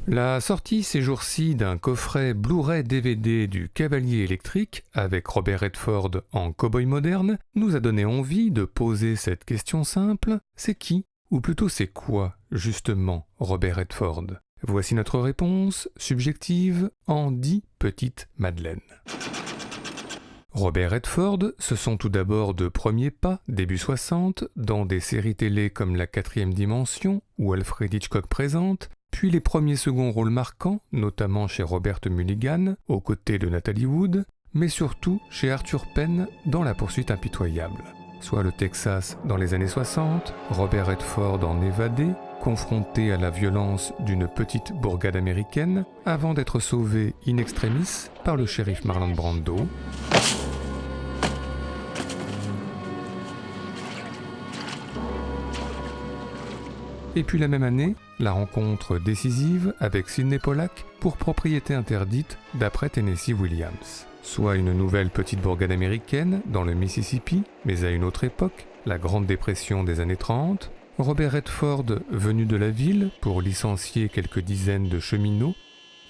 La sortie ces jours-ci d'un coffret Blu-ray DVD du Cavalier électrique avec Robert Redford en cow-boy moderne nous a donné envie de poser cette question simple, c'est qui, ou plutôt c'est quoi, justement, Robert Redford? Voici notre réponse, subjective, en 10 petites madeleines. Robert Redford, ce sont tout d'abord de premiers pas, début 60, dans des séries télé comme La Quatrième Dimension ou Alfred Hitchcock présente, puis les premiers seconds rôles marquants, notamment chez Robert Mulligan, aux côtés de Natalie Wood, mais surtout chez Arthur Penn dans La Poursuite impitoyable. Soit le Texas dans les années 60, Robert Redford en évadé, confronté à la violence d'une petite bourgade américaine, avant d'être sauvé in extremis par le shérif Marlon Brando. Et puis la même année, la rencontre décisive avec Sidney Pollack pour Propriété interdite d'après Tennessee Williams. Soit une nouvelle petite bourgade américaine dans le Mississippi, mais à une autre époque, la Grande Dépression des années 30, Robert Redford venu de la ville pour licencier quelques dizaines de cheminots,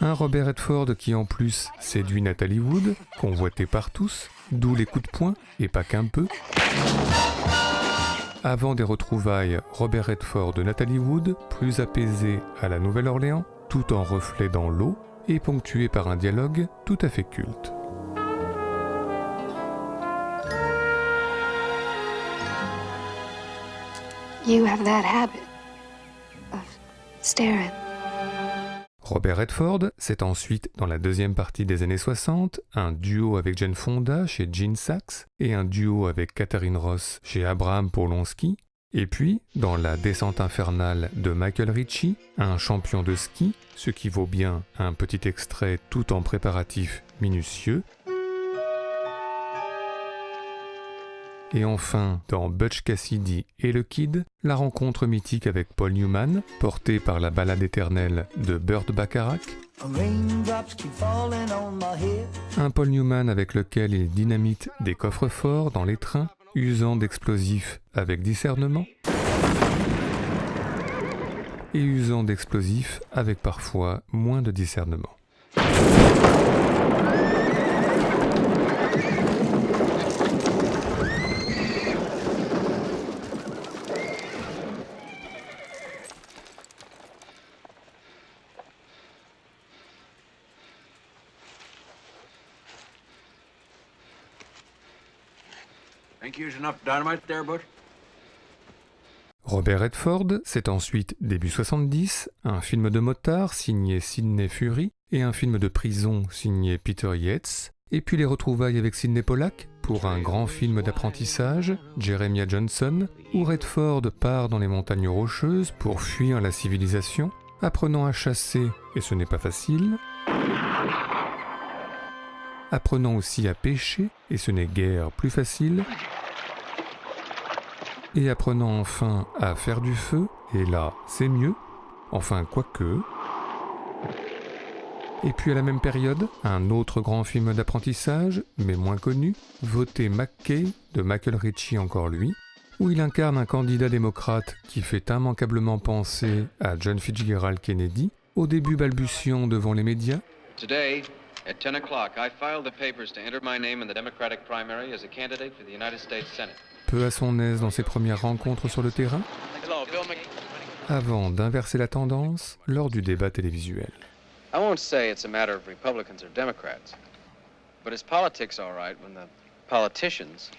un Robert Redford qui en plus séduit Natalie Wood, convoité par tous, d'où les coups de poing, et pas qu'un peu. Avant des retrouvailles, Robert Redford de Natalie Wood, plus apaisé à la Nouvelle-Orléans, tout en reflet dans l'eau, et ponctué par un dialogue tout à fait culte. You have that habit of staring. Robert Redford, c'est ensuite, dans la deuxième partie des années 60, un duo avec Jane Fonda chez Gene Saks et un duo avec Katharine Ross chez Abraham Polonsky. Et puis, dans La Descente infernale de Michael Ritchie, un champion de ski, ce qui vaut bien un petit extrait tout en préparatifs minutieux. Et enfin, dans Butch Cassidy et le Kid, la rencontre mythique avec Paul Newman, portée par la ballade éternelle de Burt Bacharach. Un Paul Newman avec lequel il dynamite des coffres-forts dans les trains, usant d'explosifs avec discernement. Et usant d'explosifs avec parfois moins de discernement. Robert Redford, c'est ensuite, début 70, un film de motard signé Sidney Furie et un film de prison signé Peter Yates, et puis les retrouvailles avec Sidney Pollack pour un grand film d'apprentissage, Jeremiah Johnson, où Redford part dans les montagnes rocheuses pour fuir la civilisation, apprenant à chasser, et ce n'est pas facile, apprenant aussi à pêcher, et ce n'est guère plus facile, et apprenant enfin à faire du feu, et là, c'est mieux, enfin quoique. Et puis à la même période, un autre grand film d'apprentissage, mais moins connu, Voter McKay, de Michael Ritchie encore lui, où il incarne un candidat démocrate qui fait immanquablement penser à John Fitzgerald Kennedy, au début balbutiant devant les médias. Today, at 10 o'clock, I filed the papers to enter my name in the Democratic primary as a candidate for the United States Senate. Peu à son aise dans ses premières rencontres sur le terrain, avant d'inverser la tendance lors du débat télévisuel. I won't say it's a matter of Republicans or Democrats, but it's politics all right when the politicians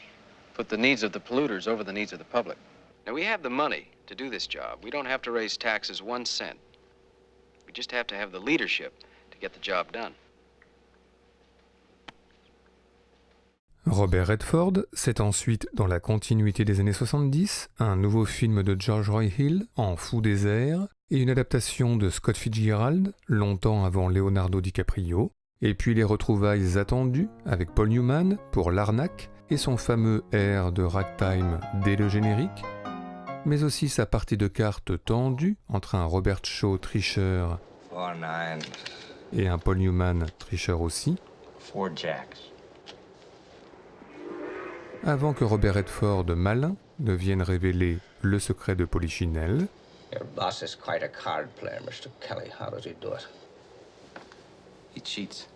put the needs of the polluters over the needs of the public. Now we have the money to do this job. We don't have to raise taxes 1 cent. We just have to have the leadership to get the job done. Robert Redford, c'est ensuite, dans la continuité des années 70, un nouveau film de George Roy Hill, En fou des airs, et une adaptation de Scott Fitzgerald, longtemps avant Leonardo DiCaprio, et puis les retrouvailles attendues avec Paul Newman pour L'Arnaque et son fameux air de ragtime dès le générique, mais aussi sa partie de cartes tendue entre un Robert Shaw tricheur et un Paul Newman tricheur aussi. 4 jacks. Avant que Robert Redford malin ne vienne révéler le secret de Polichinelle. Your boss is quite a card player, Mr. Kelly. How does he do it? He cheats.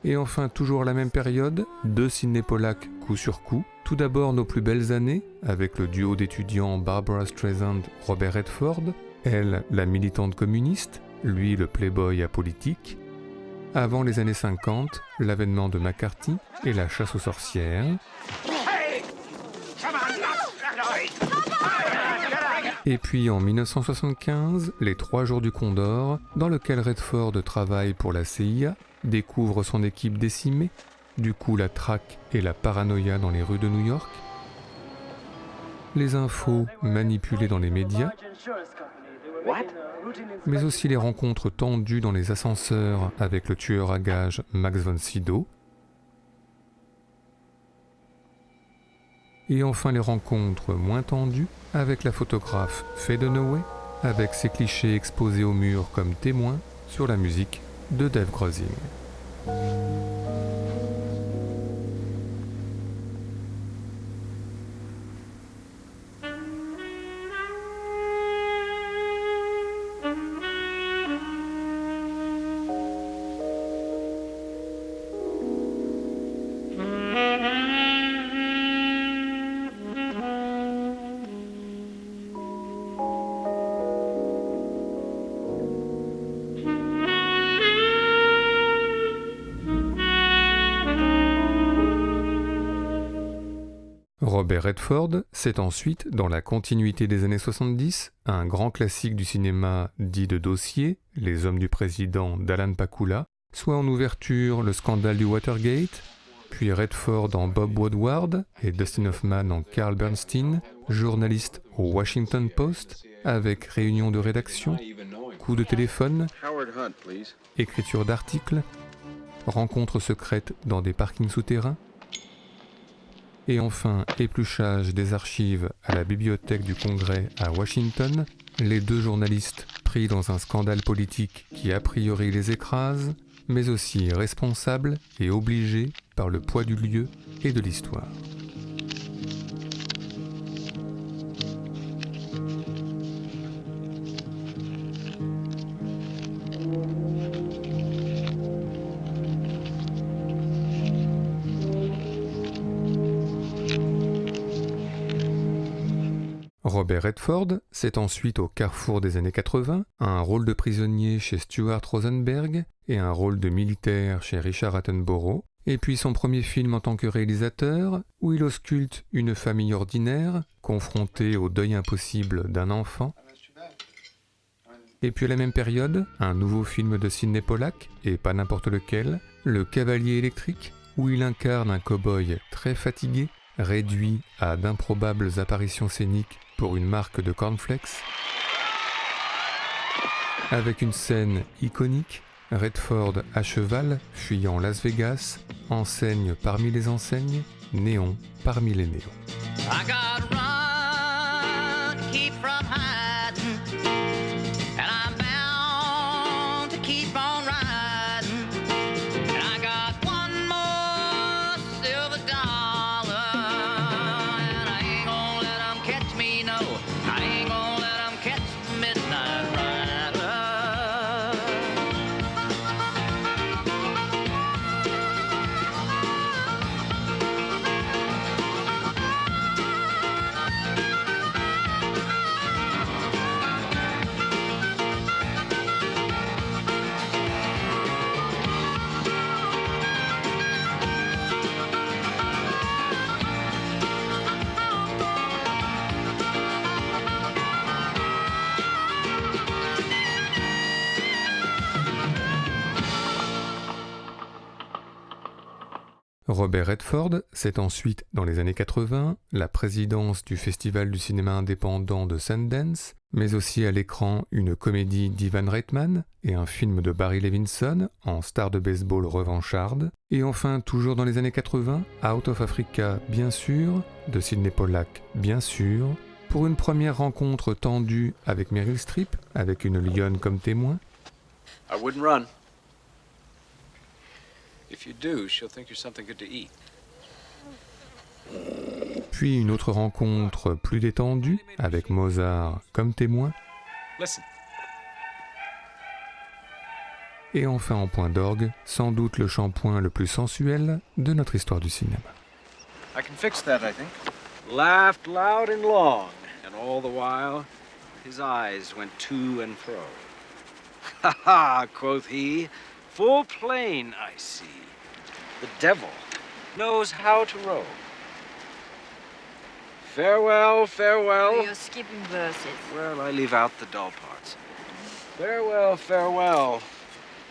Et enfin, toujours à la même période, deux Sidney Pollack coup sur coup. Tout d'abord nos plus belles années, avec le duo d'étudiants Barbara Streisand-Robert Redford, elle la militante communiste, lui le playboy apolitique. Avant les années 50, l'avènement de McCarthy et la chasse aux sorcières. Et puis en 1975, les 3 jours du Condor, dans lequel Redford travaille pour la CIA, découvre son équipe décimée, du coup la traque et la paranoïa dans les rues de New York, les infos manipulées dans les médias, mais aussi les rencontres tendues dans les ascenseurs avec le tueur à gages Max von Sydow, et enfin les rencontres moins tendues avec la photographe Faye Dunaway, avec ses clichés exposés au mur comme témoins sur la musique de Dave Grusin. Robert Redford, c'est ensuite, dans la continuité des années 70, un grand classique du cinéma dit de dossier, Les Hommes du Président d'Alan Pakula, soit en ouverture Le Scandale du Watergate, puis Redford en Bob Woodward et Dustin Hoffman en Carl Bernstein, journaliste au Washington Post, avec réunion de rédaction, coup de téléphone, écriture d'articles, rencontres secrètes dans des parkings souterrains, et enfin épluchage des archives à la bibliothèque du Congrès à Washington, les deux journalistes pris dans un scandale politique qui a priori les écrase, mais aussi responsables et obligés par le poids du lieu et de l'histoire. Robert Redford, c'est ensuite au carrefour des années 80, un rôle de prisonnier chez Stuart Rosenberg et un rôle de militaire chez Richard Attenborough, et puis son premier film en tant que réalisateur, où il ausculte une famille ordinaire, confrontée au deuil impossible d'un enfant. Et puis à la même période, un nouveau film de Sidney Pollack, et pas n'importe lequel, Le Cavalier électrique, où il incarne un cow-boy très fatigué, réduit à d'improbables apparitions scéniques pour une marque de cornflakes. Avec une scène iconique, Redford à cheval, fuyant Las Vegas, enseigne parmi les enseignes, néon parmi les néons. I gotta run, keep from hiding, and I'm bound to keep on riding. And I got one more silver dollar, and I ain't gonna let 'em catch me, no. I ain't gonna let 'em catch the midnight rider. Robert Redford, c'est ensuite, dans les années 80, la présidence du Festival du cinéma indépendant de Sundance, mais aussi à l'écran une comédie d'Ivan Reitman et un film de Barry Levinson en star de baseball revancharde, et enfin, toujours dans les années 80, Out of Africa, bien sûr, de Sidney Pollack, bien sûr, pour une première rencontre tendue avec Meryl Streep, avec une lionne comme témoin. I wouldn't run. If you do, she'll think you're something good to eat. puis une autre rencontre plus détendue avec Mozart comme témoin, Listen. et enfin en point d'orgue, sans doute le shampoing le plus sensuel de notre histoire du cinéma. I can fix that, I think. Laughed loud and long, and all the while his eyes went to and fro. Ha ha, quoth he, full plain I see. The devil knows how to row. Farewell, farewell. You're skipping verses. Well, I leave out the dull parts. Farewell, farewell.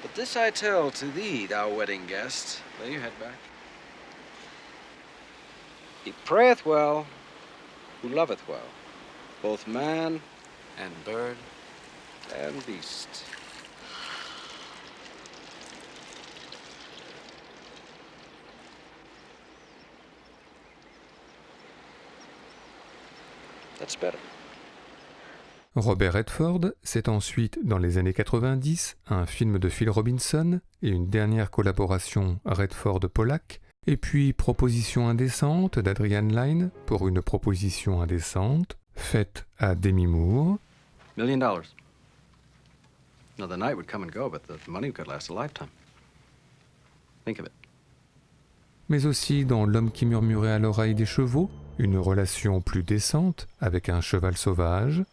But this I tell to thee, thou wedding guest. Lay your head back. He prayeth well, who loveth well, both man and bird and beast. That's better. Robert Redford, c'est ensuite, dans les années 90, un film de Phil Robinson et une dernière collaboration Redford-Pollack, et puis Proposition indécente d'Adrian Lyne pour une proposition indécente faite à Demi Moore, $1 million. Now, the night would come and go, but the money could last a lifetime. Think of it. mais aussi dans L'homme qui murmurait à l'oreille des chevaux, une relation plus décente avec un cheval sauvage.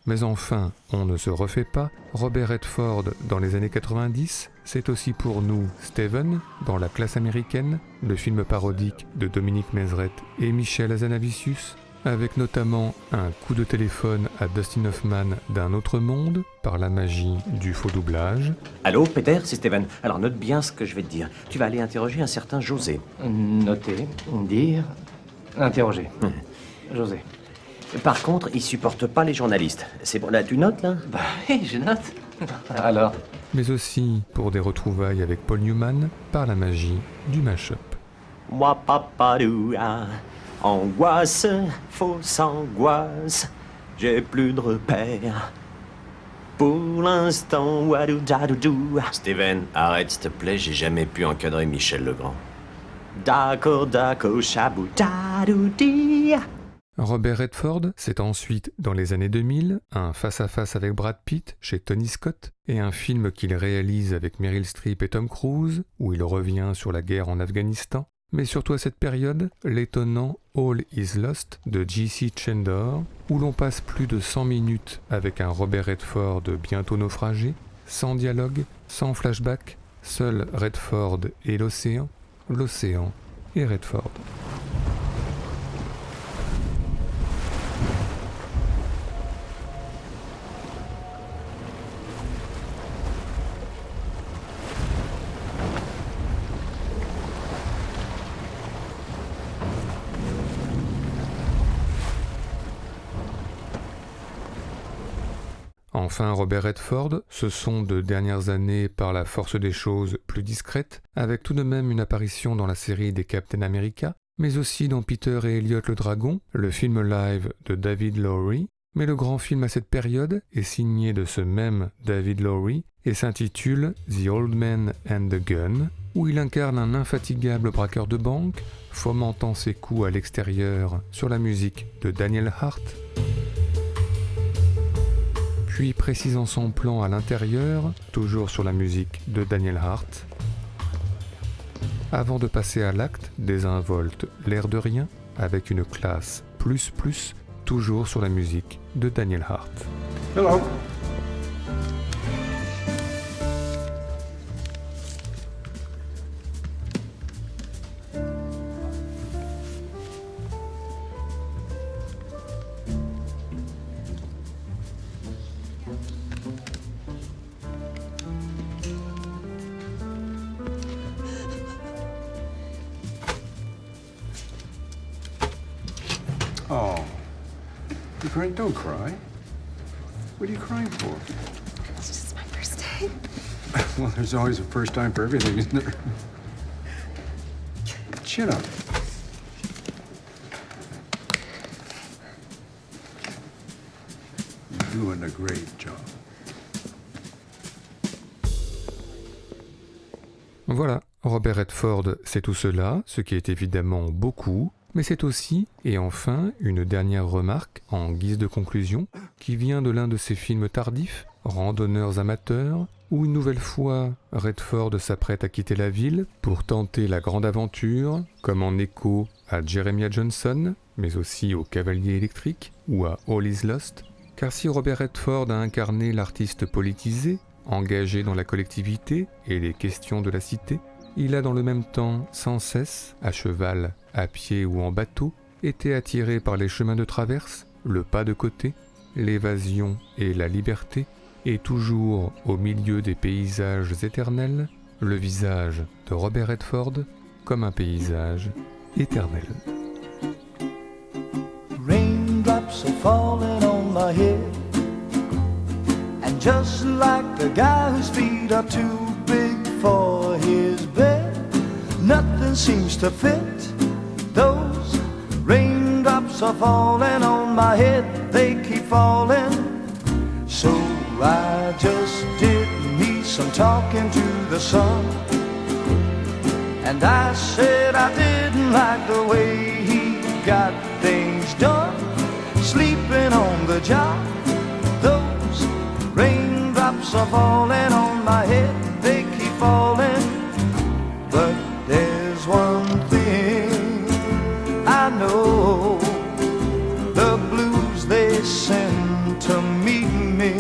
Mais enfin, on ne se refait pas, Robert Redford dans les années 90, c'est aussi pour nous Steven dans La classe américaine, le film parodique de Dominique Mézeret et Michel Hazanavicius, avec notamment un coup de téléphone à Dustin Hoffman d'un autre monde par la magie du faux doublage. Allô, Peter, c'est Steven. Alors note bien ce que je vais te dire. Tu vas aller interroger un certain José. Noter, dire, interroger. José. Par contre, il supporte pas les journalistes. C'est bon, là, tu notes, là? Bah oui, je note. Alors, Mais aussi pour des retrouvailles avec Paul Newman par la magie du mash-up. Moi, papadoua, angoisse, fausse angoisse, j'ai plus de repères. Pour l'instant, wadou dadoudou. Steven, arrête s'il te plaît, j'ai jamais pu encadrer Michel Legrand. D'accord, chabou dadoudi. Robert Redford, c'est ensuite, dans les années 2000, un face-à-face avec Brad Pitt chez Tony Scott et un film qu'il réalise avec Meryl Streep et Tom Cruise, où il revient sur la guerre en Afghanistan, mais surtout à cette période, l'étonnant All Is Lost de J.C. Chandor, où l'on passe plus de 100 minutes avec un Robert Redford bientôt naufragé, sans dialogue, sans flashback, seul Redford et l'océan et Redford. Enfin, Robert Redford, ce sont de dernières années par la force des choses plus discrètes, avec tout de même une apparition dans la série des Captain America, mais aussi dans Peter et Elliot le Dragon, le film live de David Lowery, mais le grand film à cette période est signé de ce même David Lowery et s'intitule The Old Man and the Gun, où il incarne un infatigable braqueur de banque, fomentant ses coups à l'extérieur sur la musique de Daniel Hart, puis précisant son plan à l'intérieur, toujours sur la musique de Daniel Hart, avant de passer à l'acte désinvolte l'air de rien, avec une classe plus, toujours sur la musique de Daniel Hart. Hello. Oh, you crying? Don't cry. What are you crying for? It's just my first day. Well, there's always a first time for everything, isn't there? Chin up. You're doing a great job. Voilà, Robert Redford, c'est tout cela, ce qui est évidemment beaucoup, Mais c'est aussi, et enfin, une dernière remarque en guise de conclusion, qui vient de l'un de ces films tardifs, Randonneurs amateurs, où une nouvelle fois Redford s'apprête à quitter la ville pour tenter la grande aventure, comme en écho à Jeremiah Johnson, mais aussi au Cavalier électrique ou à All is Lost, car si Robert Redford a incarné l'artiste politisé, engagé dans la collectivité et les questions de la cité, il a dans le même temps, sans cesse, à cheval, à pied ou en bateau, été attiré par les chemins de traverse, le pas de côté, l'évasion et la liberté, et toujours au milieu des paysages éternels, le visage de Robert Redford comme un paysage éternel. Raindrops are falling on my head, and just like the guy whose feet are too big for his bed, nothing seems to fit. Those raindrops are falling on my head, they keep falling. So I just did me some talking to the sun, and I said I didn't like the way he got things done, sleeping on the job. Those raindrops are falling on my head, they keep falling. But there's one thing I know, the blues they send to meet me